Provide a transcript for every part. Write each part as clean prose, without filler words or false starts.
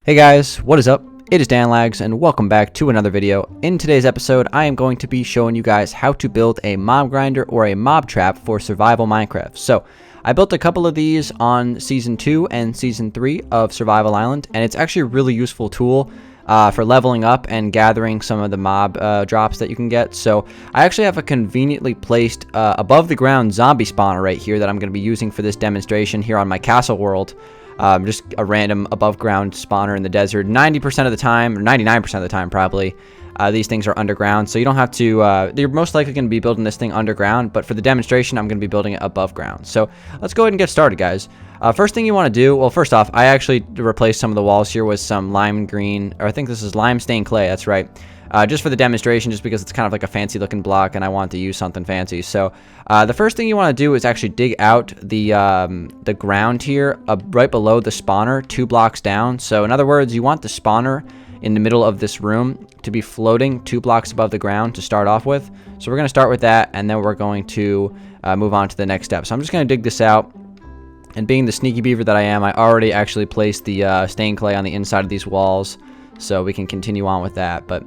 Hey guys, what is up? It is Danlags and welcome back to another video. In today's episode, I am going to be showing you guys how to build a mob grinder or a mob trap for survival Minecraft. So, I built a couple of these on Season 2 and Season 3 of Survival Island, and it's actually a really useful tool for leveling up and gathering some of the mob drops that you can get. So, I actually have a conveniently placed above the ground zombie spawner right here that I'm going to be using for this demonstration here on my castle world. Just a random above ground spawner in the desert. 90% of the time, or 99% of the time probably, these things are underground. So you don't have to, you're most likely going to be building this thing underground, but for the demonstration, I'm going to be building it above ground. So let's go ahead and get started, guys. First thing you want to do, well, first off, I actually replaced some of the walls here with some lime green, or I think this is lime stained clay, that's right. Just for the demonstration, just because it's kind of like a fancy looking block and I want to use something fancy. So the first thing you want to do is actually dig out the ground here right below the spawner 2 blocks down. So in other words, you want the spawner in the middle of this room to be floating 2 blocks above the ground to start off with. So we're going to start with that, and then we're going to move on to the next step. So I'm just going to dig this out. And being the sneaky beaver that I am, I already actually placed the stained clay on the inside of these walls, so we can continue on with that. But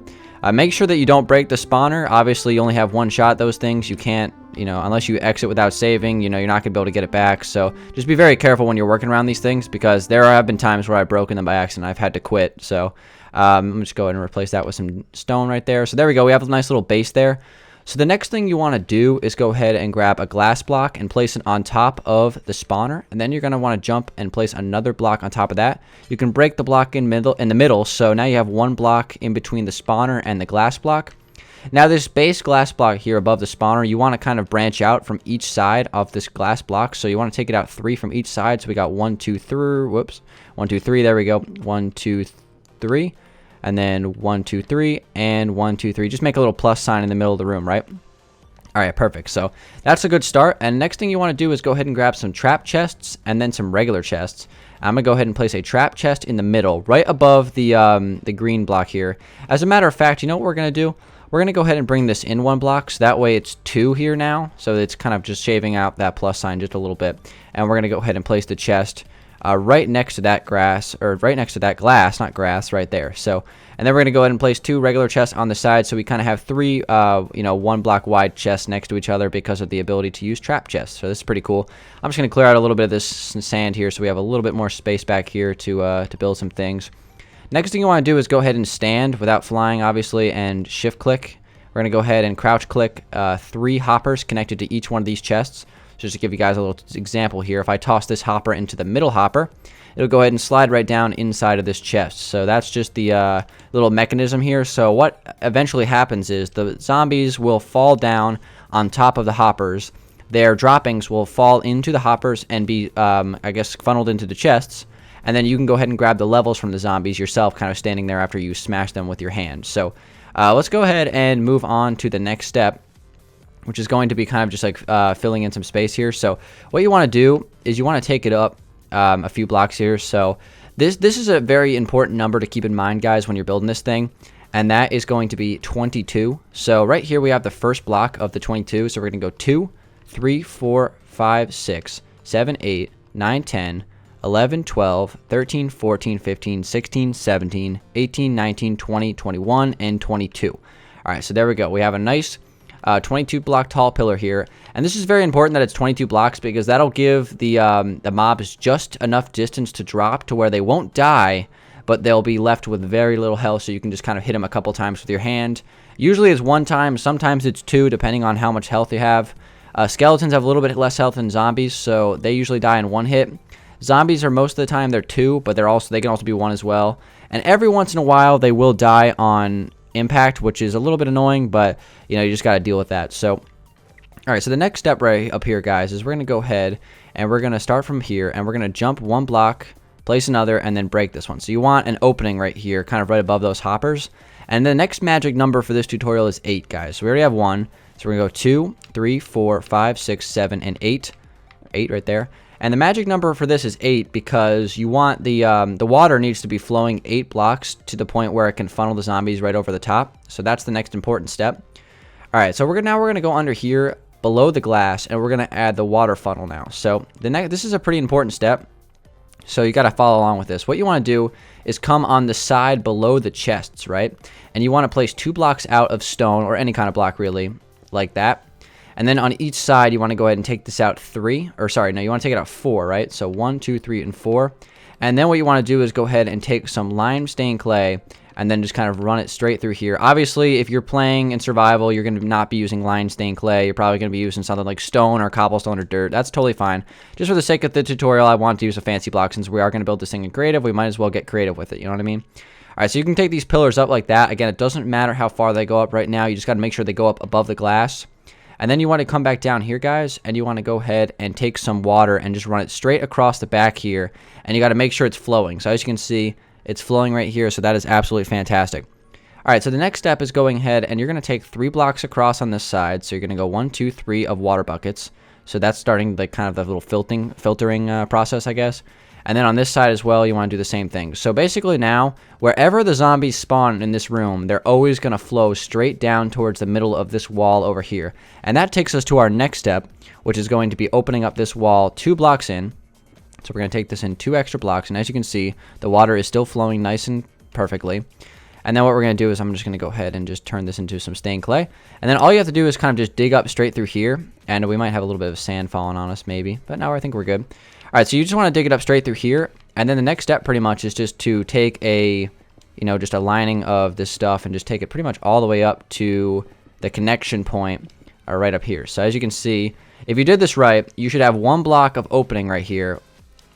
make sure that you don't break the spawner. Obviously, you only have one shot at those things. You can't, unless you exit without saving, you're not going to be able to get it back. So just be very careful when you're working around these things, because there have been times where I've broken them by accident. I've had to quit. So I'm just go ahead and replace that with some stone right there. So there we go. We have a nice little base there. So the next thing you want to do is go ahead and grab a glass block and place it on top of the spawner, and then you're going to want to jump and place another block on top of that. You can break the block in the middle, so now you have one block in between the spawner and the glass block. Now this base glass block here above the spawner, you want to kind of branch out from each side of this glass block. So you want to take it out 3 from each side. So we got 1, 2, 3. Whoops, 1, 2, 3. There we go. 1, 2, 3. And then 1, 2, 3, and 1, 2, 3. Just make a little plus sign in the middle of the room, right? All right, perfect. So that's a good start. And next thing you want to do is go ahead and grab some trap chests and then some regular chests. I'm going to go ahead and place a trap chest in the middle, right above the green block here. As a matter of fact, you know what we're going to do? We're going to go ahead and bring this in 1 block, so that way it's 2 here now. So it's kind of just shaving out that plus sign just a little bit. And we're going to go ahead and place the chest right next to that glass, not grass, right there. So, and then we're going to go ahead and place 2 regular chests on the side, so we kind of have 3, 1 block wide chests next to each other because of the ability to use trap chests. So this is pretty cool. I'm just going to clear out a little bit of this sand here, so we have a little bit more space back here to build some things. Next thing you want to do is go ahead and stand without flying, obviously, and shift click. We're going to go ahead and crouch click 3 hoppers connected to each one of these chests. Just to give you guys a little example here, if I toss this hopper into the middle hopper, it'll go ahead and slide right down inside of this chest. So that's just the little mechanism here. So what eventually happens is the zombies will fall down on top of the hoppers. Their droppings will fall into the hoppers and be, I guess, funneled into the chests. And then you can go ahead and grab the levels from the zombies yourself, kind of standing there after you smash them with your hand. So let's go ahead and move on to the next step, which is going to be kind of just like filling in some space here. So what you want to do is you want to take it up a few blocks here. So this is a very important number to keep in mind, guys, when you're building this thing, and that is going to be 22. So right here we have the first block of the 22. So we're going to go 2, 3, 4, 5, 6, 7, 8, 9, 10, 11, 12, 13, 14, 15, 16, 17, 18, 19, 20, 21, and 22. All right, so there we go. We have a nice 22 block tall pillar here, and this is very important that it's 22 blocks, because that'll give the mobs just enough distance to drop to where they won't die, but they'll be left with very little health, so you can just kind of hit them a couple times with your hand. Usually it's 1 time, sometimes it's 2, depending on how much health you have. Skeletons have a little bit less health than zombies, so they usually die in 1 hit. Zombies are most of the time they're 2, but they can also be 1 as well. And every once in a while they will die on impact, which is a little bit annoying, but you just got to deal with that. So all right, so the next step right up here, guys, is we're going to go ahead and we're going to start from here, and we're going to jump 1 block, place another, and then break this one. So you want an opening right here, kind of right above those hoppers. And the next magic number for this tutorial is 8, guys. So we already have 1, so we're going to go 2, 3, 4, 5, 6, 7, and 8. 8 right there. And the magic number for this is 8, because you want the water needs to be flowing 8 blocks to the point where it can funnel the zombies right over the top. So that's the next important step. All right, so we're gonna go under here below the glass, and we're gonna add the water funnel now. So this is a pretty important step. So you got to follow along with this. What you want to do is come on the side below the chests, right? And you want to place 2 blocks out of stone, or any kind of block really, like that. And then on each side, you want to go ahead and take this out 3, or sorry, no, you want to take it out 4, right? So 1, 2, 3, and 4. And then what you want to do is go ahead and take some lime stained clay and then just kind of run it straight through here. Obviously, if you're playing in survival, you're going to not be using lime stained clay. You're probably going to be using something like stone or cobblestone or dirt. That's totally fine. Just for the sake of the tutorial, I want to use a fancy block. Since we are going to build this thing in creative, we might as well get creative with it. You know what I mean? All right, so you can take these pillars up like that. Again, it doesn't matter how far they go up right now. You just got to make sure they go up above the glass. And then you want to come back down here, guys, and you want to go ahead and take some water and just run it straight across the back here. And you got to make sure it's flowing. So as you can see, it's flowing right here, so that is absolutely fantastic. All right, so the next step is going ahead, and you're going to take 3 blocks across on this side. So you're going to go 1, 2, 3 of water buckets. So that's starting the kind of the little filtering process, I guess. And then on this side as well, you want to do the same thing. So basically now, wherever the zombies spawn in this room, they're always going to flow straight down towards the middle of this wall over here. And that takes us to our next step, which is going to be opening up this wall 2 blocks in. So we're going to take this in 2 extra blocks. And as you can see, the water is still flowing nice and perfectly. And then what we're going to do is I'm just going to go ahead and just turn this into some stained clay. And then all you have to do is kind of just dig up straight through here. And we might have a little bit of sand falling on us maybe. But now I think we're good. All right, so you just want to dig it up straight through here. And then the next step pretty much is just to take a, just a lining of this stuff and just take it pretty much all the way up to the connection point right up here. So as you can see, if you did this right, you should have 1 block of opening right here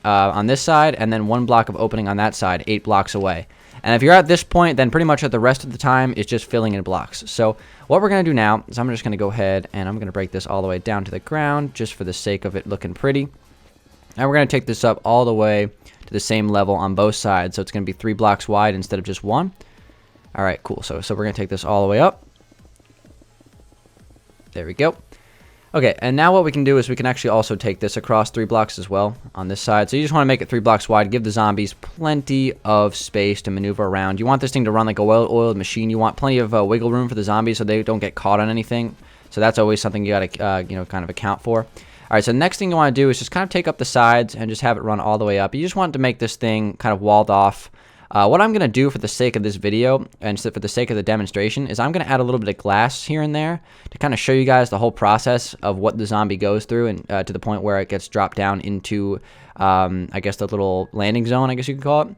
on this side, and then 1 block of opening on that side, 8 blocks away. And if you're at this point, then pretty much at the rest of the time, it's just filling in blocks. So what we're going to do now is I'm just going to go ahead and I'm going to break this all the way down to the ground just for the sake of it looking pretty. And we're going to take this up all the way to the same level on both sides. So it's going to be 3 blocks wide instead of just 1. All right, cool. So we're going to take this all the way up. There we go. Okay, and now what we can do is we can actually also take this across 3 blocks as well on this side. So you just want to make it 3 blocks wide, give the zombies plenty of space to maneuver around. You want this thing to run like a well-oiled machine. You want plenty of wiggle room for the zombies so they don't get caught on anything. So that's always something you got to kind of account for. All right, so the next thing you want to do is just kind of take up the sides and just have it run all the way up. You just want to make this thing kind of walled off. What I'm going to do for the sake of this video and for the sake of the demonstration is I'm going to add a little bit of glass here and there to kind of show you guys the whole process of what the zombie goes through and to the point where it gets dropped down into, I guess, the little landing zone, I guess you could call it.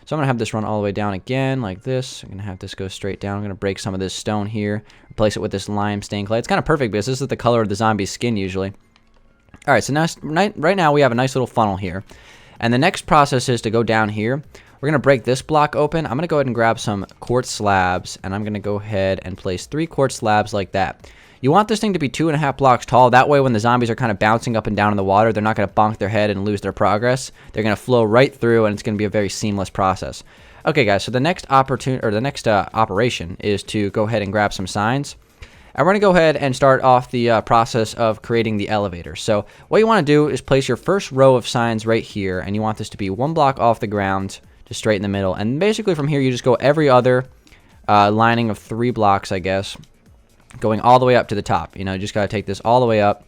So I'm going to have this run all the way down again like this. I'm going to have this go straight down. I'm going to break some of this stone here, replace it with this lime stained clay. It's kind of perfect because this is the color of the zombie's skin usually. All right, so now, right now we have a nice little funnel here. And the next process is to go down here. We're going to break this block open. I'm going to go ahead and grab some quartz slabs, and I'm going to go ahead and place 3 quartz slabs like that. You want this thing to be 2.5 blocks tall. That way when the zombies are kind of bouncing up and down in the water, they're not going to bonk their head and lose their progress. They're going to flow right through, and it's going to be a very seamless process. Okay, guys, so the next operation is to go ahead and grab some signs. And we're going to go ahead and start off the process of creating the elevator. So what you want to do is place your first row of signs right here, and you want this to be 1 block off the ground, just straight in the middle. And basically from here, you just go every other lining of 3 blocks, I guess, going all the way up to the top. You just got to take this all the way up.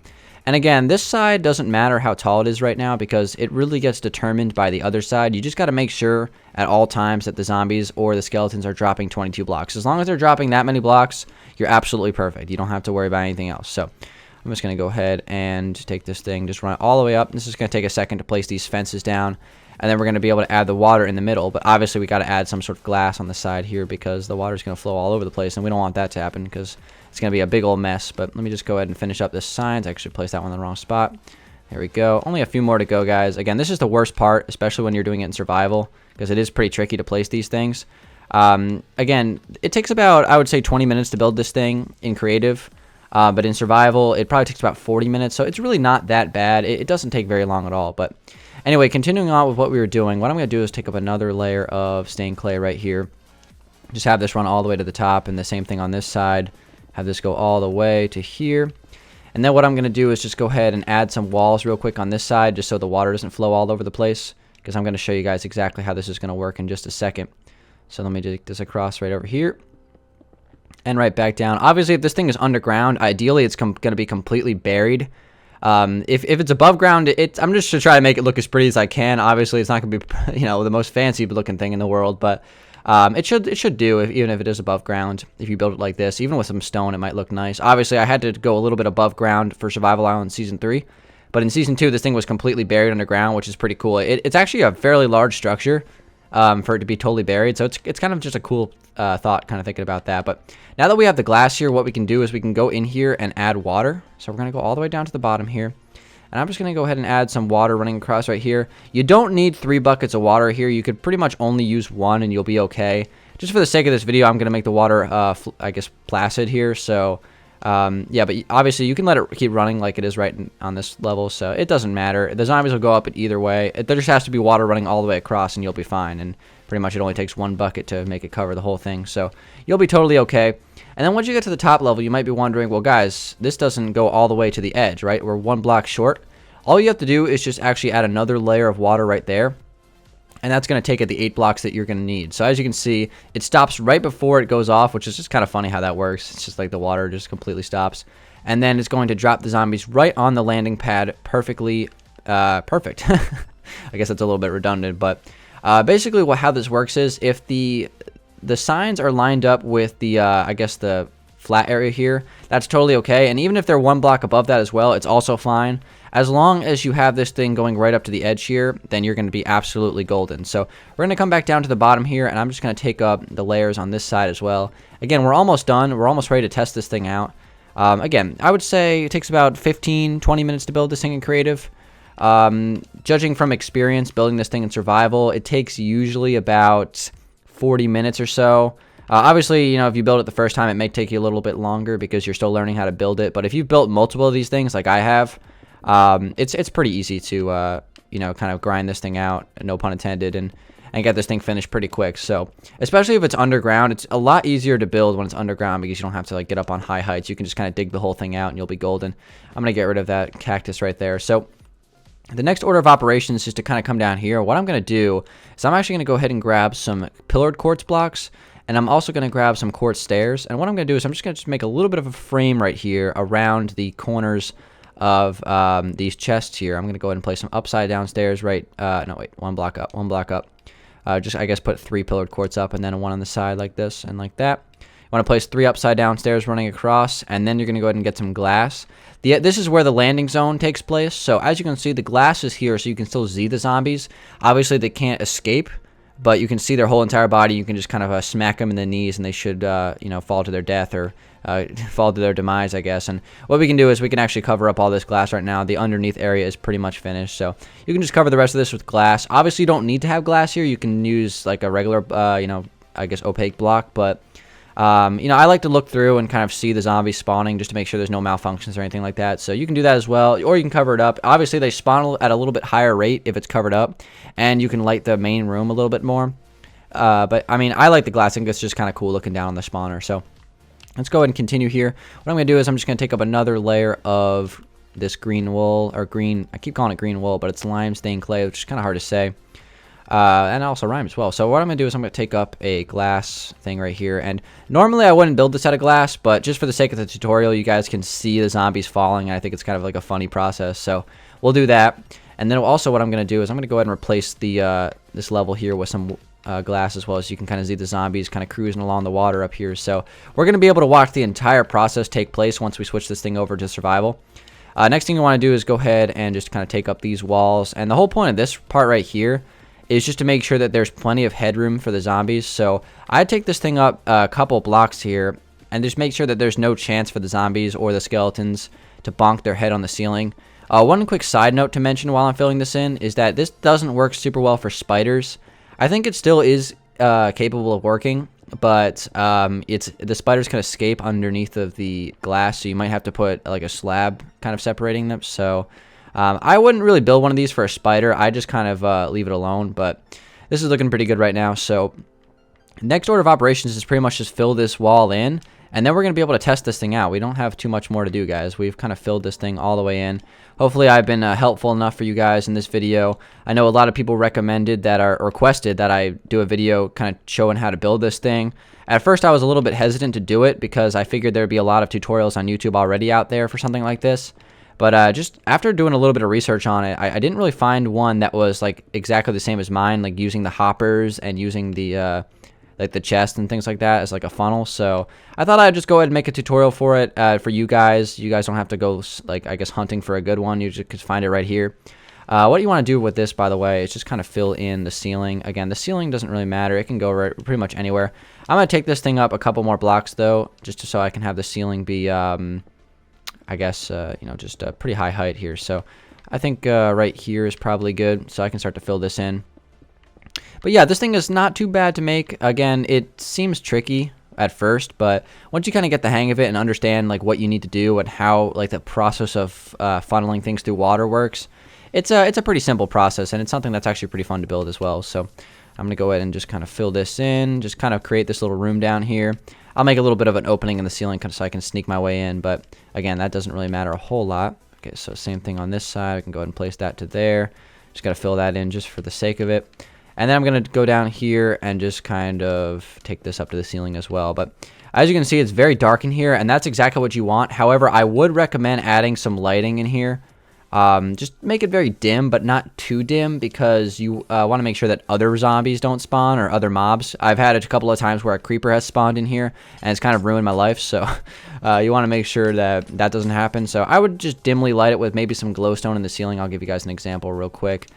And again, this side doesn't matter how tall it is right now because it really gets determined by the other side. You just got to make sure at all times that the zombies or the skeletons are dropping 22 blocks. As long as they're dropping that many blocks, you're absolutely perfect. You don't have to worry about anything else. So I'm just going to go ahead and take this thing, just run it all the way up. This is going to take a second to place these fences down. And then we're going to be able to add the water in the middle. But obviously, we got to add some sort of glass on the side here because the water is going to flow all over the place. And we don't want that to happen because it's going to be a big old mess. But let me just go ahead and finish up this signs. I actually placed that one in the wrong spot. There we go. Only a few more to go, guys. Again, this is the worst part, especially when you're doing it in survival, because it is pretty tricky to place these things. Again, it takes about, I would say, 20 minutes to build this thing in creative. But in survival, it probably takes about 40 minutes. So it's really not that bad. It doesn't take very long at all. But anyway, continuing on with what we were doing, what I'm going to do is take up another layer of stained clay right here. Just have this run all the way to the top, and the same thing on this side. Have this go all the way to here. And then what I'm going to do is just go ahead and add some walls real quick on this side just so the water doesn't flow all over the place, because I'm going to show you guys exactly how this is going to work in just a second. So let me take this across right over here and right back down. Obviously, if this thing is underground, ideally it's going to be completely buried. If it's above ground, I'm just to try to make it look as pretty as I can. Obviously, it's not going to be, the most fancy looking thing in the world, but it should do, even if it is above ground. If you build it like this, even with some stone, it might look nice. Obviously, I had to go a little bit above ground for Survival Island Season 3, but in Season 2, this thing was completely buried underground, which is pretty cool. It's actually a fairly large structure for it to be totally buried, so it's kind of just a cool thought, kind of thinking about that. But now that we have the glass here, what we can do is we can go in here and add water. So we're going to go all the way down to the bottom here. And I'm just going to go ahead and add some water running across right here. You don't need 3 buckets of water here. You could pretty much only use 1 and you'll be okay. Just for the sake of this video, I'm going to make the water, I guess, placid here. So, yeah, but obviously you can let it keep running like it is right on this level. So it doesn't matter. The zombies will go up it either way. There just has to be water running all the way across and you'll be fine. And pretty much it only takes 1 bucket to make it cover the whole thing. So you'll be totally okay. And then once you get to the top level, you might be wondering, well, guys, this doesn't go all the way to the edge, right? We're 1 block short. All you have to do is just actually add another layer of water right there. And that's going to take it the 8 blocks that you're going to need. So as you can see, it stops right before it goes off, which is just kind of funny how that works. It's just like the water just completely stops. And then it's going to drop the zombies right on the landing pad perfectly. Perfect. I guess that's a little bit redundant, but basically how this works is if the signs are lined up with the, I guess the flat area here, that's totally okay. And even if they're 1 block above that as well, it's also fine. As long as you have this thing going right up to the edge here, then you're going to be absolutely golden. So we're going to come back down to the bottom here, and I'm just going to take up the layers on this side as well. Again, we're almost done. We're almost ready to test this thing out. Again, I would say it takes about 15-20 minutes to build this thing in creative. Judging from experience building this thing in survival, it takes usually about 40 minutes or so. Obviously, if you build it the first time, it may take you a little bit longer because you're still learning how to build it. But if you've built multiple of these things like I have, it's pretty easy to kind of grind this thing out, no pun intended, and get this thing finished pretty quick. So especially if it's underground, it's a lot easier to build when it's underground because you don't have to like get up on high heights. You can just kind of dig the whole thing out and you'll be golden. I'm gonna get rid of that cactus right there. So the next order of operations is to kind of come down here. What I'm gonna do is I'm actually gonna go ahead and grab some pillared quartz blocks, and I'm also gonna grab some quartz stairs. And what I'm gonna do is I'm just gonna make a little bit of a frame right here around the corners of these chests here. I'm gonna go ahead and place some upside down stairs right no wait, 1 block up, 1 block up. Just I guess put 3 pillared quartz up and then 1 on the side like this and like that. You want to place 3 upside down stairs running across, and then you're gonna go ahead and get some glass. This is where the landing zone takes place. So as you can see, the glass is here so you can still see the zombies. Obviously they can't escape, but you can see their whole entire body. You can just kind of smack them in the knees and they should fall to their death or fall to their demise, I guess. And what we can do is we can actually cover up all this glass right now. The underneath area is pretty much finished, so you can just cover the rest of this with glass. Obviously you don't need to have glass here. You can use like a regular I guess opaque block, but I like to look through and kind of see the zombies spawning just to make sure there's no malfunctions or anything like that. So you can do that as well, or you can cover it up. Obviously they spawn at a little bit higher rate if it's covered up, and you can light the main room a little bit more. But I mean, I like the glass. I think it's just kind of cool looking down on the spawner. So let's go ahead and continue here. What I'm going to do is I'm just going to take up another layer of this green wool, or green, I keep calling it green wool, but it's lime stained clay, which is kind of hard to say. And it also rhymes as well. So what I'm going to do is I'm going to take up a glass thing right here. And normally I wouldn't build this out of glass, but just for the sake of the tutorial, you guys can see the zombies falling. And I think it's kind of like a funny process. So we'll do that. And then also what I'm going to do is I'm going to go ahead and replace the this level here with some glass as well, so you can kind of see the zombies kind of cruising along the water up here. So we're going to be able to watch the entire process take place once we switch this thing over to survival. Next thing you want to do is go ahead and just kind of take up these walls. And the whole point of this part right here is just to make sure that there's plenty of headroom for the zombies. So I take this thing up a couple blocks here and just make sure that there's no chance for the zombies or the skeletons to bonk their head on the ceiling. One quick side note to mention while I'm filling this in is that this doesn't work super well for spiders. I think it still is capable of working, but the spiders can escape underneath of the glass, so you might have to put like a slab kind of separating them. So I wouldn't really build one of these for a spider. I just kind of leave it alone, but this is looking pretty good right now. So next order of operations is pretty much just fill this wall in, and then we're going to be able to test this thing out. We don't have too much more to do, guys. We've kind of filled this thing all the way in. Hopefully I've been helpful enough for you guys in this video. I know a lot of people requested that I do a video kind of showing how to build this thing. At first I was a little bit hesitant to do it because I figured there'd be a lot of tutorials on YouTube already out there for something like this. But just after doing a little bit of research on it, I didn't really find one that was like exactly the same as mine, like using the hoppers and using the like the chest and things like that as like a funnel. So I thought I'd just go ahead and make a tutorial for it for you guys. You guys don't have to go like, I guess, hunting for a good one. You just could find it right here. What you want to do with this, by the way, is just kind of fill in the ceiling. Again, the ceiling doesn't really matter. It can go pretty much anywhere. I'm going to take this thing up a couple more blocks, though, just so I can have the ceiling be, I guess, you know, just a pretty high height here. So I think right here is probably good, so I can start to fill this in. But yeah, this thing is not too bad to make. Again, it seems tricky at first, but once you kind of get the hang of it and understand like what you need to do and how like the process of funneling things through water works, it's a pretty simple process, and it's something that's actually pretty fun to build as well. So I'm gonna go ahead and just kind of fill this in, just kind of create this little room down here. I'll make a little bit of an opening in the ceiling so I can sneak my way in, but again, that doesn't really matter a whole lot. Okay, so same thing on this side. I can go ahead and place that to there. Just gotta fill that in just for the sake of it. And then I'm going to go down here and just kind of take this up to the ceiling as well. But as you can see, it's very dark in here, and that's exactly what you want. However, I would recommend adding some lighting in here. Just make it very dim, but not too dim, because you want to make sure that other zombies don't spawn or other mobs. I've had it a couple of times where a creeper has spawned in here, and it's kind of ruined my life. So you want to make sure that that doesn't happen. So I would just dimly light it with maybe some glowstone in the ceiling. I'll give you guys an example real quick.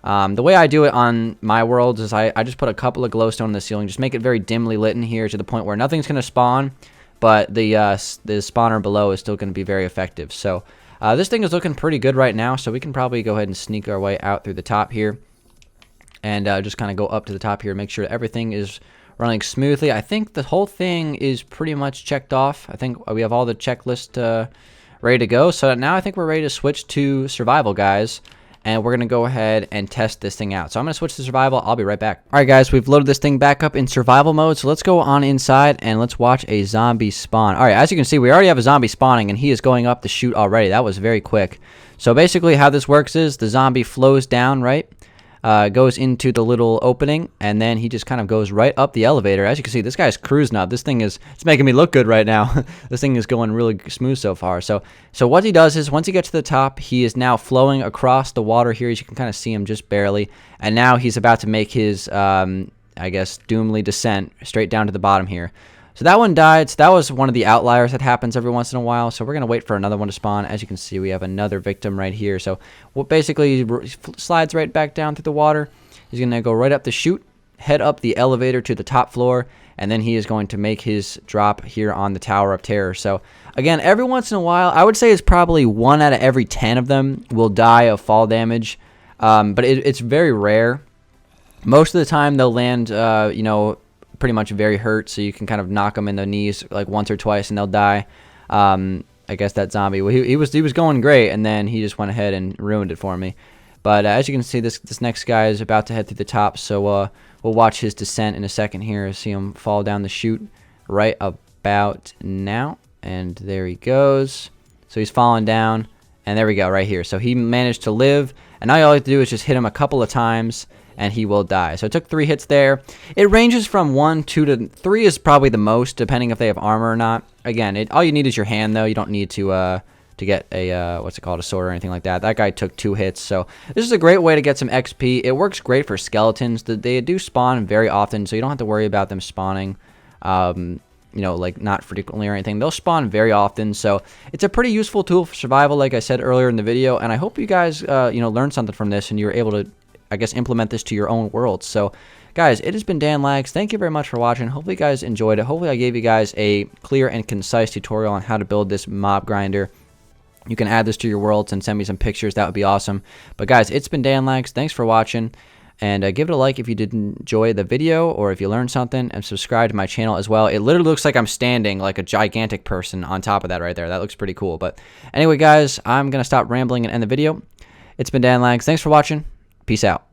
The way I do it on my worlds is I just put a couple of glowstone in the ceiling, just make it very dimly lit in here to the point where nothing's going to spawn, but the spawner below is still going to be very effective. So this thing is looking pretty good right now, so we can probably go ahead and sneak our way out through the top here and just kind of go up to the top here, make sure everything is running smoothly. I think the whole thing is pretty much checked off. I think we have all the checklist ready to go. So now I think we're ready to switch to survival, guys. And we're going to go ahead and test this thing out. So I'm going to switch to survival. I'll be right back. All right, guys, we've loaded this thing back up in survival mode. So let's go on inside and let's watch a zombie spawn. All right, as you can see, we already have a zombie spawning, and he is going up the chute already. That was very quick. So basically how this works is the zombie flows down, right? Goes into the little opening, and then he just kind of goes right up the elevator. As you can see, this guy's cruising up. This thing is, it's making me look good right now. This thing is going really smooth so far. So what he does is once he gets to the top, he is now flowing across the water here. As you can kind of see him just barely. And now he's about to make his, I guess, doomly descent straight down to the bottom here. So that one died. So that was one of the outliers that happens every once in a while. So we're going to wait for another one to spawn. As you can see, we have another victim right here. So what basically slides right back down through the water. He's going to go right up the chute, head up the elevator to the top floor, and then he is going to make his drop here on the Tower of Terror. So again, every once in a while, I would say it's probably 1 out of every 10 of them will die of fall damage. But it's very rare. Most of the time, they'll land, you know, pretty much very hurt, so you can kind of knock them in the knees like once or twice and they'll die. I guess that zombie, well, he was going great, and then he just went ahead and ruined it for me. But as you can see, this next guy is about to head through the top, so we'll watch his descent in a second here. See him fall down the chute right about now, and there he goes. So he's falling down, and there we go right here. So he managed to live, and now all you have to do is just hit him a couple of times and he will die. So it took 3 hits there. It ranges from 1, 2 to 3 is probably the most, depending if they have armor or not. Again, all you need is your hand, though. You don't need to get a what's it called, a sword or anything like that. That guy took 2 hits, so this is a great way to get some XP. It works great for skeletons. They do spawn very often, so you don't have to worry about them spawning, you know, like not frequently or anything. They'll spawn very often, so it's a pretty useful tool for survival, like I said earlier in the video. And I hope you guys, you know, learned something from this and you were able to, I guess, implement this to your own world. So guys, it has been Dangeles. Thank you very much for watching. Hopefully you guys enjoyed it. Hopefully I gave you guys a clear and concise tutorial on how to build this mob grinder. You can add this to your worlds and send me some pictures. That would be awesome. But guys, it's been Dangeles. Thanks for watching. And give it a like if you did enjoy the video or if you learned something, and subscribe to my channel as well. It literally looks like I'm standing like a gigantic person on top of that right there. That looks pretty cool. But anyway, guys, I'm going to stop rambling and end the video. It's been Dangeles. Thanks for watching. Peace out.